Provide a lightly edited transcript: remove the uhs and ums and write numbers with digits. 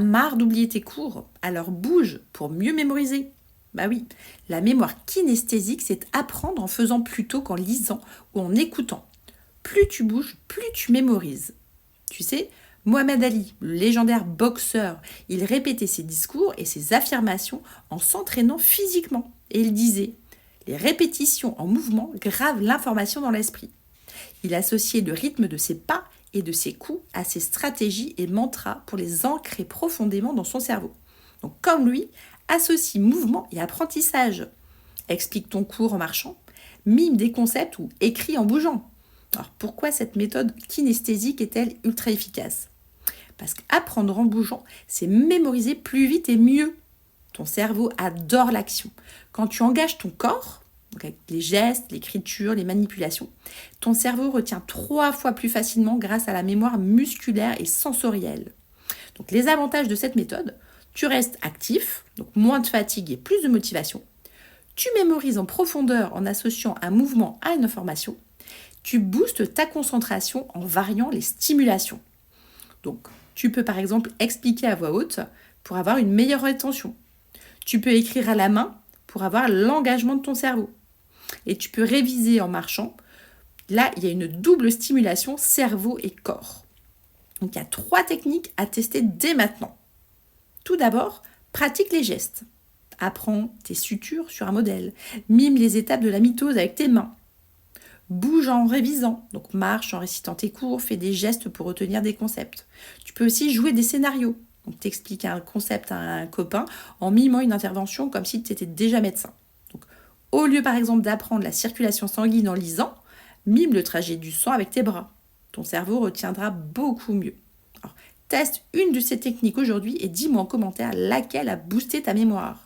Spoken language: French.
Marre d'oublier tes cours, alors bouge pour mieux mémoriser. Bah oui, la mémoire kinesthésique, c'est apprendre en faisant plutôt qu'en lisant ou en écoutant. Plus tu bouges, plus tu mémorises. Tu sais, Mohamed Ali, le légendaire boxeur, il répétait ses discours et ses affirmations en s'entraînant physiquement. Et il disait, les répétitions en mouvement gravent l'information dans l'esprit. Il associait le rythme de ses pas et de ses coups à ses stratégies et mantras pour les ancrer profondément dans son cerveau. Donc comme lui, associe mouvement et apprentissage. Explique ton cours en marchant, mime des concepts ou écris en bougeant. Alors pourquoi cette méthode kinesthésique est-elle ultra efficace? Parce qu'apprendre en bougeant, c'est mémoriser plus vite et mieux. Ton cerveau adore l'action. Quand tu engages ton corps, donc avec les gestes, l'écriture, les manipulations, ton cerveau retient 3 fois plus facilement grâce à la mémoire musculaire et sensorielle. Donc les avantages de cette méthode, tu restes actif, donc moins de fatigue et plus de motivation. Tu mémorises en profondeur en associant un mouvement à une information. Tu boostes ta concentration en variant les stimulations. Donc, tu peux par exemple expliquer à voix haute pour avoir une meilleure rétention. Tu peux écrire à la main pour avoir l'engagement de ton cerveau. Et tu peux réviser en marchant. Là, il y a une double stimulation cerveau et corps. Donc, il y a 3 techniques à tester dès maintenant. Tout d'abord, pratique les gestes. Apprends tes sutures sur un modèle. Mime les étapes de la mitose avec tes mains. Bouge en révisant, donc marche en récitant tes cours, fais des gestes pour retenir des concepts. Tu peux aussi jouer des scénarios, donc t'expliques un concept à un copain en mimant une intervention comme si tu étais déjà médecin. Donc, au lieu par exemple d'apprendre la circulation sanguine en lisant, mime le trajet du sang avec tes bras. Ton cerveau retiendra beaucoup mieux. Alors, teste une de ces techniques aujourd'hui et dis-moi en commentaire laquelle a boosté ta mémoire.